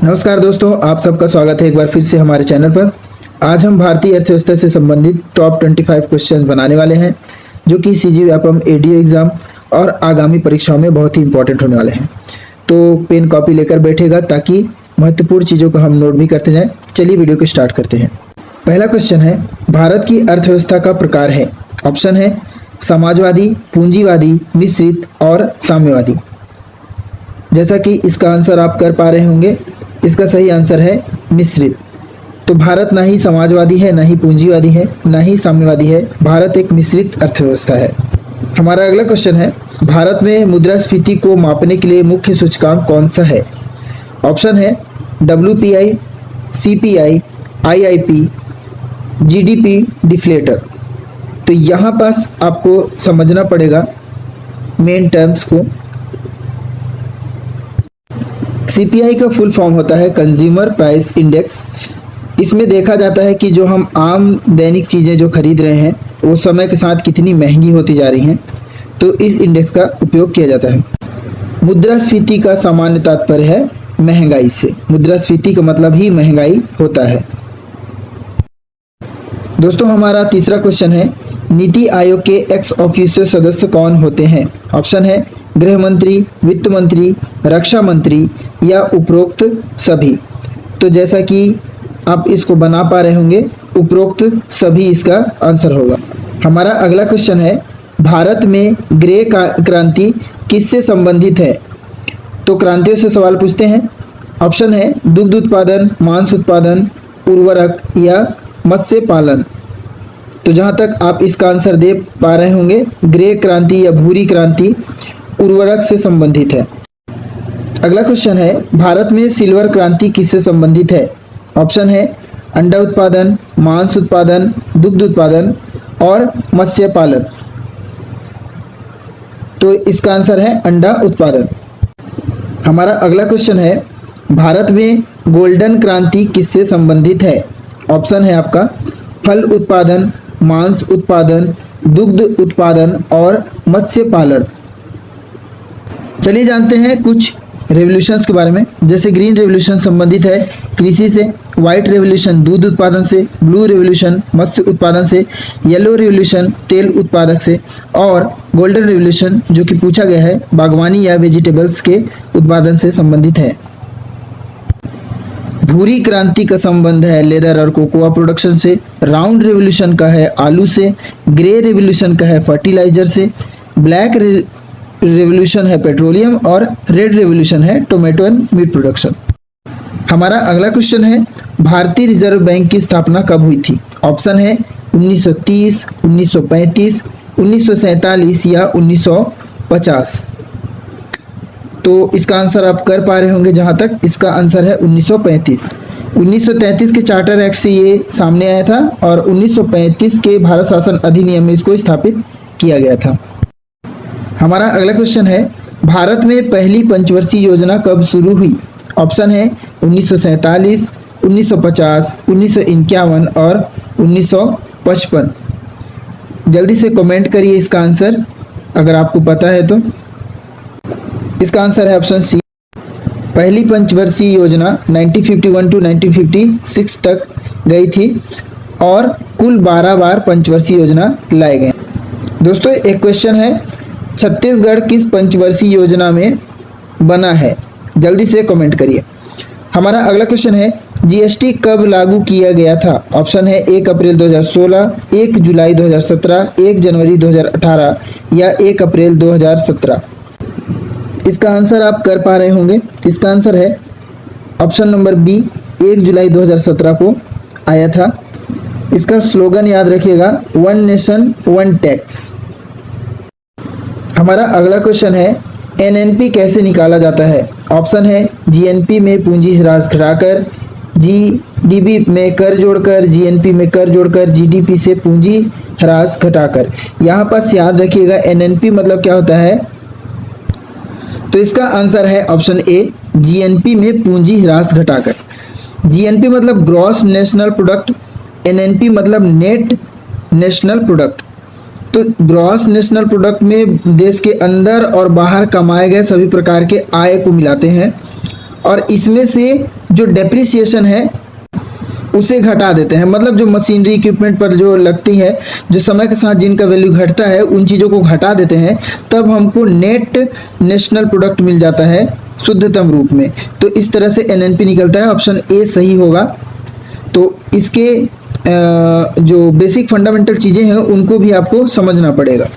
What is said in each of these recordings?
नमस्कार दोस्तों, आप सबका स्वागत है एक बार फिर से हमारे चैनल पर। आज हम भारतीय अर्थव्यवस्था से संबंधित टॉप 25 क्वेश्चंस बनाने वाले हैं, जो कि सीजी व्यापम एडीओ एग्जाम और आगामी परीक्षाओं में बहुत ही इंपॉर्टेंट होने वाले हैं। तो पेन कॉपी लेकर बैठेगा ताकि महत्वपूर्ण चीज़ों को हम नोट भी करते जाएं। चलिए वीडियो को स्टार्ट करते हैं। पहला क्वेश्चन है, भारत की अर्थव्यवस्था का प्रकार है। ऑप्शन है समाजवादी, पूंजीवादी, मिश्रित और साम्यवादी। जैसा कि इसका आंसर आप कर पा रहे होंगे, इसका सही आंसर है मिश्रित। तो भारत ना ही समाजवादी है, ना ही पूंजीवादी है, ना ही साम्यवादी है। भारत एक मिश्रित अर्थव्यवस्था है। हमारा अगला क्वेश्चन है, भारत में मुद्रास्फीति को मापने के लिए मुख्य सूचकांक कौन सा है। ऑप्शन है WPI, CPI, IIP, GDP deflator. तो यहाँ पास आपको समझना पड़ेगा मेन टर्म्स को। CPI का फुल फॉर्म होता है कंज्यूमर प्राइस इंडेक्स। इसमें देखा जाता है कि जो हम आम दैनिक चीज़ें जो खरीद रहे हैं वो समय के साथ कितनी महंगी होती जा रही हैं, तो इस इंडेक्स का उपयोग किया जाता है। मुद्रास्फीति का सामान्य तात्पर्य है महंगाई से। मुद्रास्फीति का मतलब ही महंगाई होता है। दोस्तों हमारा तीसरा क्वेश्चन है, नीति आयोग के एक्स ऑफिशियो सदस्य कौन होते हैं। ऑप्शन है गृह मंत्री, वित्त मंत्री, रक्षा मंत्री या उपरोक्त सभी। तो जैसा कि आप इसको बना पा रहे होंगे, उपरोक्त सभी इसका आंसर होगा। हमारा अगला क्वेश्चन है, भारत में ग्रे क्रांति किससे संबंधित है। तो क्रांतियों से सवाल पूछते हैं। ऑप्शन है दुग्ध उत्पादन, मांस उत्पादन, उर्वरक या मत्स्य पालन। तो जहाँ तक आप इसका आंसर दे पा रहे होंगे, ग्रे क्रांति या भूरी क्रांति उर्वरक से संबंधित है। अगला क्वेश्चन है, भारत में सिल्वर क्रांति किससे संबंधित है। ऑप्शन है अंडा उत्पादन, मांस उत्पादन, दुग्ध उत्पादन और मत्स्य पालन। तो इसका आंसर है अंडा उत्पादन। हमारा अगला क्वेश्चन है, भारत में गोल्डन क्रांति किससे संबंधित है। ऑप्शन है आपका फल उत्पादन, मांस उत्पादन, दुग्ध उत्पादन और मत्स्य पालन। चलिए जानते हैं कुछ रेवोल्यूशंस के बारे में। जैसे ग्रीन रेवोल्यूशन संबंधित है कृषि से, व्हाइट रेवोल्यूशन दूध उत्पादन से, ब्लू रेवोल्यूशन मत्स्य उत्पादन से, येलो रेवोल्यूशन तेल उत्पादक से और गोल्डन रेवोल्यूशन जो कि पूछा गया है बागवानी या वेजिटेबल्स के उत्पादन से संबंधित है। भूरी क्रांति का संबंध है लेदर और कोकोआ प्रोडक्शन से, राउंड रेवोल्यूशन का है आलू से, ग्रे रेवोल्यूशन का है फर्टिलाइजर से, ब्लैक रेवोल्यूशन है पेट्रोलियम और रेड रेवोल्यूशन है टोमेटो एंड मीट प्रोडक्शन। हमारा अगला क्वेश्चन है, भारतीय रिजर्व बैंक की स्थापना कब हुई थी। ऑप्शन है 1930, 1935, 1947 या 1950। तो इसका आंसर आप कर पा रहे होंगे, जहां तक इसका आंसर है 1935। 1933 के चार्टर एक्ट से ये सामने आया था और 1935 के भारत शासन अधिनियम में इसको स्थापित किया गया था। हमारा अगला क्वेश्चन है, भारत में पहली पंचवर्षीय योजना कब शुरू हुई। ऑप्शन है 1947, 1950, 1951 और 1955। जल्दी से कमेंट करिए इसका आंसर अगर आपको पता है तो। इसका आंसर है ऑप्शन सी। पहली पंचवर्षीय योजना 1951 टू 1956 तक गई थी और कुल 12 बार पंचवर्षीय योजना लाए गए। दोस्तों एक क्वेश्चन है, छत्तीसगढ़ किस पंचवर्षीय योजना में बना है। जल्दी से कमेंट करिए। हमारा अगला क्वेश्चन है, GST कब लागू किया गया था। ऑप्शन है 1 अप्रैल 2016, 1 जुलाई 2017, 1 जनवरी 2018 या 1 अप्रैल 2017। इसका आंसर आप कर पा रहे होंगे। इसका आंसर है ऑप्शन नंबर बी, 1 जुलाई 2017 को आया था। इसका स्लोगन याद रखिएगा, वन नेशन वन टैक्स। हमारा अगला क्वेश्चन है, NNP कैसे निकाला जाता है। ऑप्शन है GNP में पूंजी ह्रास घटाकर, GDP में कर जोड़कर, GNP में कर जोड़कर, GDP से पूंजी ह्रास घटाकर। यहाँ पास याद रखिएगा NNP मतलब क्या होता है। तो इसका आंसर है ऑप्शन ए, GNP में पूंजी ह्रास घटाकर। GNP मतलब ग्रॉस नेशनल प्रोडक्ट, NNP मतलब नेट नेशनल प्रोडक्ट। तो ग्रॉस नेशनल प्रोडक्ट में देश के अंदर और बाहर कमाए गए सभी प्रकार के आय को मिलाते हैं और इसमें से जो डेप्रिसिएशन है उसे घटा देते हैं, मतलब जो मशीनरी इक्विपमेंट पर जो लगती है, जो समय के साथ जिनका वैल्यू घटता है, उन चीज़ों को घटा देते हैं, तब हमको नेट नेशनल प्रोडक्ट मिल जाता है शुद्धतम रूप में। तो इस तरह से एनएनपी निकलता है। ऑप्शन ए सही होगा। तो इसके जो बेसिक फंडामेंटल चीज़ें हैं उनको भी आपको समझना पड़ेगा।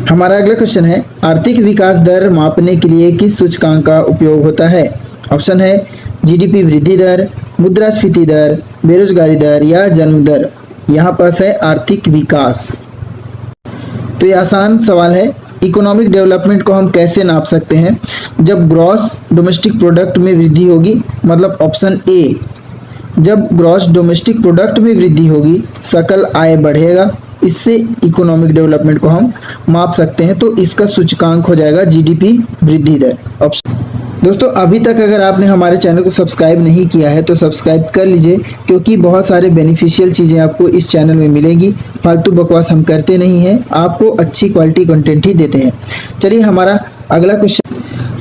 हमारा अगला क्वेश्चन है, आर्थिक विकास दर मापने के लिए किस सूचकांक का उपयोग होता है? ऑप्शन है जीडीपी वृद्धि दर, मुद्रास्फीति दर, बेरोजगारी दर या जन्म दर। यहाँ पास है आर्थिक विकास। तो ये आसान सवाल है। इकोनॉमिक डेवलपमेंट को हम कैसे नाप सकते हैं? जब ग्रॉस डोमेस्टिक प्रोडक्ट में वृद्धि होगी, मतलब ऑप्शन ए, जब ग्रॉस डोमेस्टिक प्रोडक्ट में वृद्धि होगी, सकल आय बढ़ेगा, इससे इकोनॉमिक डेवलपमेंट को हम माप सकते हैं। तो इसका सूचकांक हो जाएगा जीडीपी वृद्धि दर, ऑप्शन। दोस्तों अभी तक अगर आपने हमारे चैनल को सब्सक्राइब नहीं किया है तो सब्सक्राइब कर लीजिए, क्योंकि बहुत सारे बेनिफिशियल चीज़ें आपको इस चैनल में मिलेंगी। फालतू बकवास हम करते नहीं हैं, आपको अच्छी क्वालिटी कंटेंट ही देते हैं। चलिए हमारा अगला क्वेश्चन,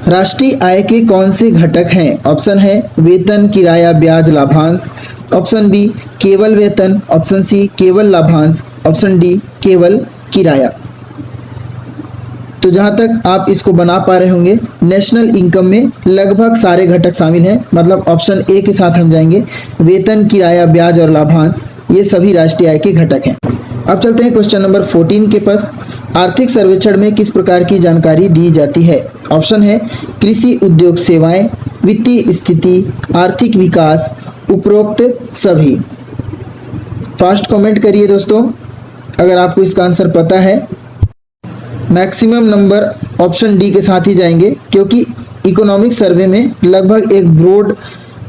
राष्ट्रीय आय के कौन से घटक हैं? ऑप्शन है वेतन, किराया, ब्याज, लाभांश। ऑप्शन बी केवल वेतन। ऑप्शन सी केवल लाभांश। ऑप्शन डी केवल किराया। तो जहां तक आप इसको बना पा रहे होंगे, नेशनल इनकम में लगभग सारे घटक शामिल हैं, मतलब ऑप्शन ए के साथ हम जाएंगे। वेतन, किराया, ब्याज और लाभांश ये सभी राष्ट्रीय आय के घटक हैं। अब चलते हैं क्वेश्चन नंबर 14 के पास। आर्थिक सर्वेक्षण में किस प्रकार की जानकारी दी जाती है? ऑप्शन है कृषि, उद्योग, सेवाएं, वित्तीय स्थिति, आर्थिक विकास, उपरोक्त सभी। फास्ट कमेंट करिए दोस्तों अगर आपको इसका आंसर पता है। मैक्सिमम नंबर ऑप्शन डी के साथ ही जाएंगे, क्योंकि इकोनॉमिक सर्वे में लगभग एक ब्रॉड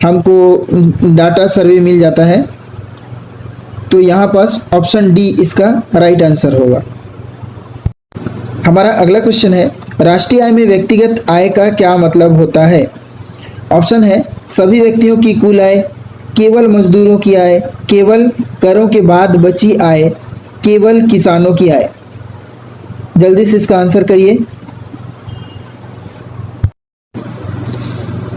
हमको डाटा सर्वे मिल जाता है। तो यहाँ पास ऑप्शन डी इसका राइट आंसर होगा। हमारा अगला क्वेश्चन है, राष्ट्रीय आय में व्यक्तिगत आय का क्या मतलब होता है? ऑप्शन है सभी व्यक्तियों की कुल आय, केवल मजदूरों की आय, केवल करों के बाद बची आय, केवल किसानों की आय। जल्दी से इसका आंसर करिए।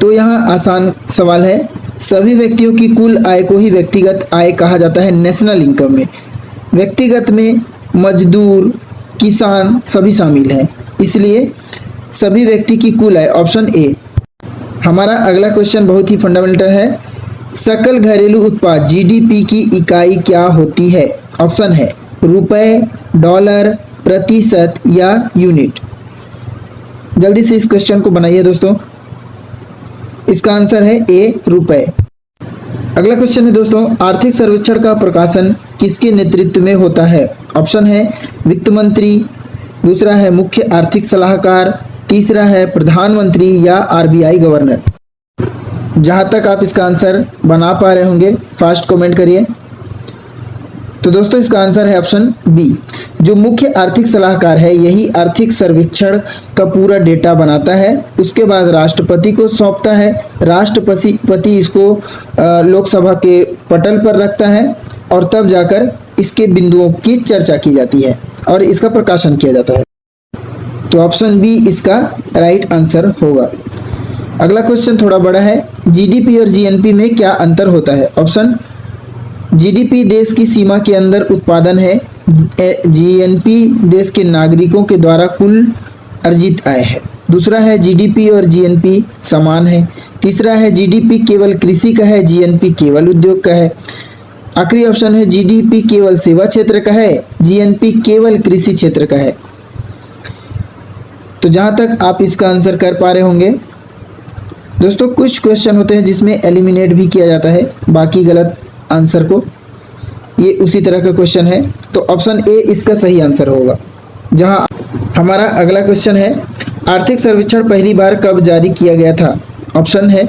तो यहाँ आसान सवाल है, सभी व्यक्तियों की कुल आय को ही व्यक्तिगत आय कहा जाता है नेशनल इनकम में। व्यक्तिगत में मजदूर, किसान सभी शामिल हैं, इसलिए सभी व्यक्ति की कुल आय, ऑप्शन ए। हमारा अगला क्वेश्चन बहुत ही फंडामेंटल है, सकल घरेलू उत्पाद जीडीपी की इकाई क्या होती है? ऑप्शन है रुपए, डॉलर, प्रतिशत या यूनिट। जल्दी से इस क्वेश्चन को बनाइए दोस्तों। इसका आंसर है ए, रुपए। अगला क्वेश्चन है दोस्तों, आर्थिक सर्वेक्षण का प्रकाशन किसके नेतृत्व में होता है? ऑप्शन है वित्त मंत्री, दूसरा है मुख्य आर्थिक सलाहकार, तीसरा है प्रधानमंत्री या आरबीआई गवर्नर। जहां तक आप इसका आंसर बना पा रहे होंगे फास्ट कमेंट करिए। तो दोस्तों इसका आंसर है ऑप्शन बी। जो मुख्य आर्थिक सलाहकार है यही आर्थिक सर्वेक्षण का पूरा डेटा बनाता है, उसके बाद राष्ट्रपति को सौंपता है, राष्ट्रपति इसको लोकसभा के पटल पर रखता है और तब जाकर इसके बिंदुओं की चर्चा की जाती है और इसका प्रकाशन किया जाता है। तो ऑप्शन बी इसका राइट आंसर होगा। अगला क्वेश्चन थोड़ा बड़ा है, जीडीपी और जीएनपी में क्या अंतर होता है? ऑप्शन जीडीपी देश की सीमा के अंदर उत्पादन है, जीएनपी देश के नागरिकों के द्वारा कुल अर्जित आय है। दूसरा है जीडीपी और जीएनपी समान है। तीसरा है जीडीपी केवल कृषि का है, जीएनपी केवल उद्योग का है। आखिरी ऑप्शन है जीडीपी केवल सेवा क्षेत्र का है, जीएनपी केवल कृषि क्षेत्र का है। तो जहां तक आप इसका आंसर कर पा रहे होंगे दोस्तों, कुछ क्वेश्चन होते हैं जिसमें एलिमिनेट भी किया जाता है बाकी गलत आंसर को, ये उसी तरह का क्वेश्चन है। तो ऑप्शन ए इसका सही आंसर होगा। जहां हमारा अगला क्वेश्चन है, आर्थिक सर्वेक्षण पहली बार कब जारी किया गया था? ऑप्शन है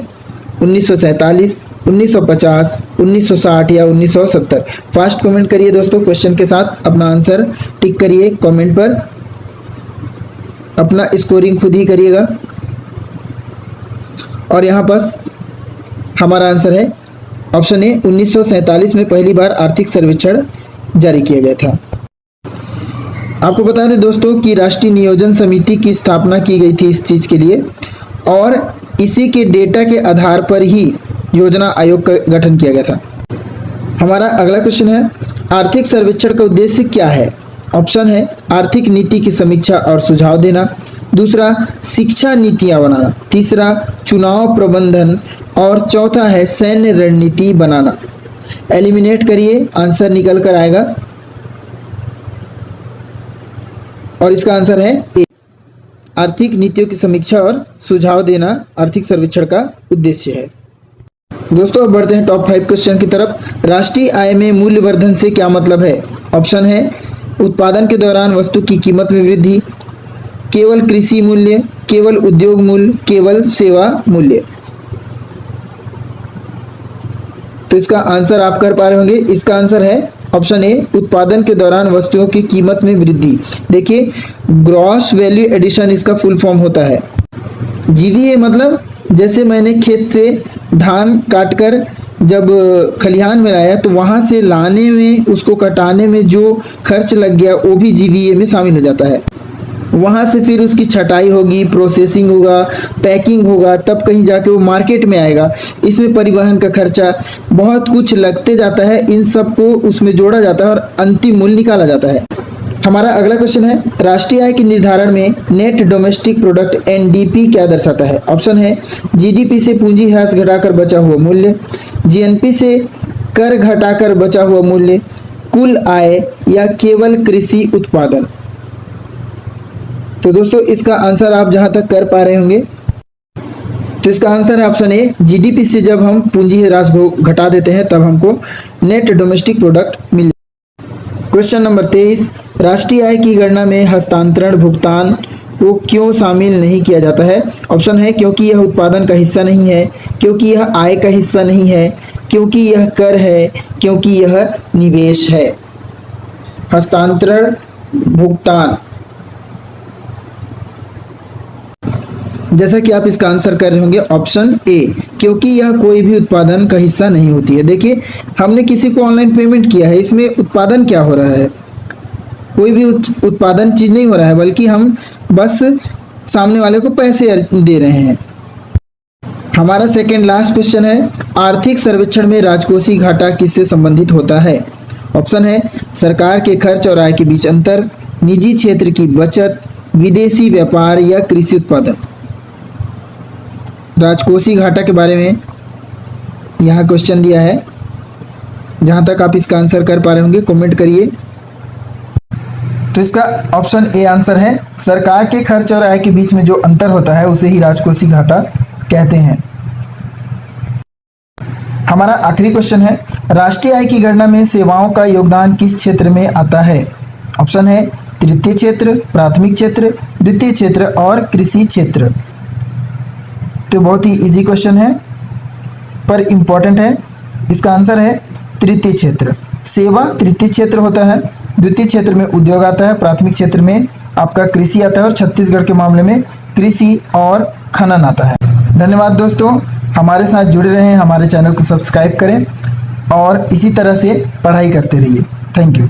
1947, 1950, 1960 या 1970। फास्ट कमेंट करिए दोस्तों, क्वेश्चन के साथ अपना आंसर टिक करिए कमेंट पर, अपना स्कोरिंग खुद ही करिएगा। और यहाँ पास हमारा आंसर है ऑप्शन ए 1947 में पहली बार आर्थिक सर्वेक्षण जारी किया गया था। आपको बता दें दोस्तों कि राष्ट्रीय नियोजन समिति की स्थापना की गई थी इस चीज़ के लिए, और इसी के डेटा के आधार पर ही योजना आयोग का गठन किया गया था। हमारा अगला क्वेश्चन है, आर्थिक सर्वेक्षण का उद्देश्य क्या है? ऑप्शन है आर्थिक नीति की समीक्षा और सुझाव देना, दूसरा शिक्षा नीतियां बनाना, तीसरा चुनाव प्रबंधन और चौथा है सैन्य रणनीति बनाना। एलिमिनेट करिए, आंसर निकल कर आएगा और इसका आंसर है ए। आर्थिक नीतियों की समीक्षा और सुझाव देना आर्थिक सर्वेक्षण का उद्देश्य है। दोस्तों अब बढ़ते हैं टॉप 5 क्वेश्चन की तरफ। राष्ट्रीय आय में मूल्यवर्धन से क्या मतलब है? ऑप्शन है उत्पादन के दौरान वस्तु की कीमत में वृद्धि, केवल कृषि मूल्य, केवल उद्योग मूल्य, केवल सेवा मूल्य। तो इसका आंसर आप कर पा रहे होंगे। इसका आंसर है ऑप्शन ए, उत्पादन के दौरान वस्तुओं की कीमत में वृद्धि। देखिए ग्रॉस वैल्यू एडिशन इसका फुल फॉर्म होता है। जीवीए मतलब जैसे मैंने खेत से धान काटकर जब खलिहान में लाया तो वहां से लाने में, उसको कटाने में जो खर्च लग गया वो भी जीवीए में शामिल हो जाता है। वहाँ से फिर उसकी छटाई होगी, प्रोसेसिंग होगा, पैकिंग होगा, तब कहीं जाके वो मार्केट में आएगा। इसमें परिवहन का खर्चा बहुत कुछ लगते जाता है, इन सब को उसमें जोड़ा जाता है और अंतिम मूल्य निकाला जाता है। हमारा अगला क्वेश्चन है, राष्ट्रीय आय के निर्धारण में नेट डोमेस्टिक प्रोडक्ट एनडीपी क्या दर्शाता है? ऑप्शन है जीडीपी से पूंजी ह्रास घटाकर बचा हुआ मूल्य, जीएनपी से कर घटाकर बचा हुआ मूल्य, कुल आय या केवल कृषि उत्पादन। तो दोस्तों इसका आंसर आप जहां तक कर पा रहे होंगे तो इसका आंसर है ऑप्शन ए, जीडीपी से जब हम पूंजी ह्रास को घटा देते हैं तब हमको नेट डोमेस्टिक प्रोडक्ट मिल। क्वेश्चन नंबर 23, राष्ट्रीय आय की गणना में हस्तांतरण भुगतान को क्यों शामिल नहीं किया जाता है? ऑप्शन है क्योंकि यह उत्पादन का हिस्सा नहीं है, क्योंकि यह आय का हिस्सा नहीं है, क्योंकि यह कर है, क्योंकि यह निवेश है। हस्तांतरण भुगतान, जैसा कि आप इसका आंसर कर रहे होंगे ऑप्शन ए, क्योंकि यह कोई भी उत्पादन का हिस्सा नहीं होती है। देखिए हमने किसी को ऑनलाइन पेमेंट किया है, इसमें उत्पादन क्या हो रहा है? कोई भी उत्पादन चीज नहीं हो रहा है, बल्कि हम बस सामने वाले को पैसे दे रहे हैं। हमारा सेकेंड लास्ट क्वेश्चन है, आर्थिक सर्वेक्षण में राजकोषीय घाटा किससे संबंधित होता है? ऑप्शन है सरकार के खर्च और आय के बीच अंतर, निजी क्षेत्र की बचत, विदेशी व्यापार या कृषि उत्पादन। राजकोषीय घाटा के बारे में यहाँ क्वेश्चन दिया है। जहां तक आप इसका आंसर कर पा रहे होंगे कमेंट करिए। तो इसका ऑप्शन ए आंसर है, सरकार के खर्च और आय के बीच में जो अंतर होता है उसे ही राजकोषीय घाटा कहते हैं। हमारा आखिरी क्वेश्चन है, राष्ट्रीय आय की गणना में सेवाओं का योगदान किस क्षेत्र में आता है? ऑप्शन है तृतीय क्षेत्र, प्राथमिक क्षेत्र, द्वितीय क्षेत्र और कृषि क्षेत्र। तो बहुत ही इजी क्वेश्चन है पर इम्पोर्टेंट है। इसका आंसर है तृतीय क्षेत्र। सेवा तृतीय क्षेत्र होता है, द्वितीय क्षेत्र में उद्योग आता है, प्राथमिक क्षेत्र में आपका कृषि आता है और छत्तीसगढ़ के मामले में कृषि और खनन आता है। धन्यवाद दोस्तों, हमारे साथ जुड़े रहें, हमारे चैनल को सब्सक्राइब करें और इसी तरह से पढ़ाई करते रहिए। Thank you.